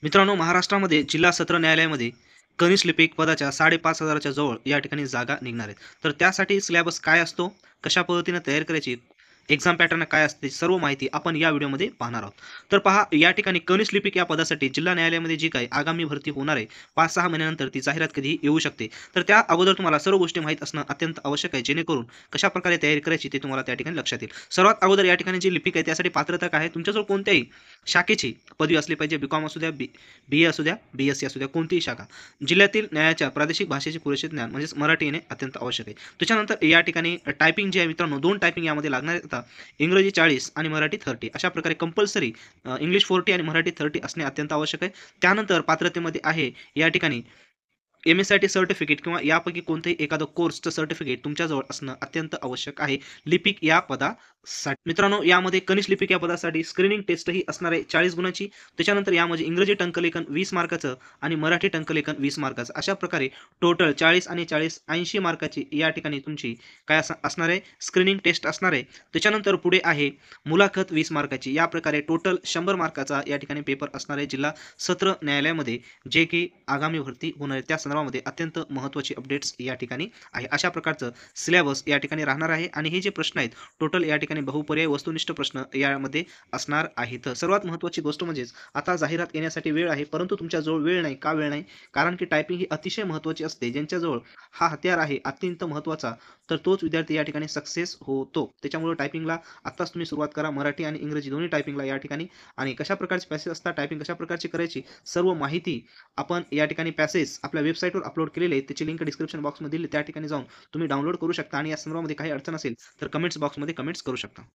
मित्रांनो, महाराष्ट्रामध्ये जिल्हा सत्र न्यायालयामध्ये कनिष्ठ लिपिक पदाच्या 5,500च्या जवळ या ठिकाणी जागा निघणार आहेत. तर त्यासाठी सिलेबस काय असतो, कशा पद्धतीने तयार करायची, एक्झाम पॅटर्न काय असते, सर्व माहिती आपण या व्हिडिओमध्ये पाहणार आहोत. तर पहा, या ठिकाणी कनिष्ठ लिपिक या पदासाठी जिल्हा न्यायालयामध्ये जी काही आगामी भरती होणार आहे, 5-6 महिन्यानंतर ती जाहिरात कधीही येऊ शकते. तर त्या अगोदर तुम्हाला सर्व गोष्टी माहीत असणं अत्यंत आवश्यक आहे, जेणेकरून कशाप्रकारे तयारी करायची ते तुम्हाला त्या ठिकाणी लक्षात येईल. सर्वात अगोदर या ठिकाणी जी लिपिक आहे त्यासाठी पात्रता काय आहे, तुमच्याजवळ कोणत्याही शाखेची पदवी असली पाहिजे. बीकॉम असू द्या, बी ए असू द्या, BSc असू द्या, कोणतीही शाखा. जिल्ह्यातील न्यायाच्या प्रादेशिक भाषेचे पुरेसे ज्ञान म्हणजेच मराठी येणे अत्यंत आवश्यक आहे. त्याच्यानंतर या ठिकाणी टायपिंग जे आहे मित्रांनो, 2 टायपिंग यामध्ये लागणार आहेत. आता इंग्रजी 40 आणि मराठी 30 अशा प्रकारे कंपल्सरी इंग्लिश 40 आणि मराठी 30 असणे अत्यंत आवश्यक आहे. त्यानंतर पात्रतेमध्ये आहे या ठिकाणी MSIT सर्टिफिकेट किंवा यापैकी कोणतेही एखादं कोर्सचं सर्टिफिकेट तुमच्याजवळ असणं अत्यंत आवश्यक आहे लिपिक या पदासाठी. मित्रांनो, यामध्ये कनिष्ठ लिपिक या पदासाठी स्क्रीनिंग टेस्टही असणार आहे 40 गुणांची. त्याच्यानंतर यामध्ये इंग्रजी टंकलेखन 20 मार्काचं आणि मराठी टंकलेखन 20 मार्काचं अशा प्रकारे टोटल 40 आणि 40 80 मार्काची या ठिकाणी तुमची काय असणार आहे, स्क्रीनिंग टेस्ट असणार आहे. त्याच्यानंतर पुढे आहे मुलाखत 20 मार्काची. या प्रकारे टोटल 100 मार्काचा या ठिकाणी पेपर असणार आहे जिल्हा सत्र न्यायालयामध्ये, जे की आगामी भरती होणार आहे त्या संदर्भामध्ये अत्यंत महत्त्वाची अपडेट्स या ठिकाणी आहे. अशा प्रकारचं सिलेबस या ठिकाणी राहणार आहे आणि हे जे प्रश्न आहेत टोटल या ठिकाणी बहुपर्याय वस्तुनिष्ठ प्रश्न यामध्ये असणार आहेत. सर्वात महत्त्वाची गोष्ट म्हणजेच आता जाहिरात येण्यासाठी वेळ आहे, परंतु तुमच्याजवळ वेळ नाही. का वेळ नाही? कारण की टायपिंग ही अतिशय महत्त्वाची असते. ज्यांच्याजवळ हा हत्यार आहे अत्यंत महत्त्वाचा, तर तोच विद्यार्थी या ठिकाणी सक्सेस होतो. त्याच्यामुळे टायपिंगला आत्ताच तुम्ही सुरुवात करा. मराठी आणि इंग्रजी दोन्ही टायपिंगला या ठिकाणी. आणि कशा प्रकारचे पॅसेज असतात, टायपिंग कशा प्रकारची करायची, सर्व माहिती आपण या ठिकाणी पॅसेज आपल्या वेबसाईटवर अपलोड केलेले आहेत. त्याची लिंक डिस्क्रिप्शन बॉक्समध्ये दिली, त्या ठिकाणी जाऊन तुम्ही डाउनलोड करू शकता आणि या संदर्भामध्ये काही अडचण असेल तर कमेंट्स बॉक्समध्ये कमेंट्स करू शकता.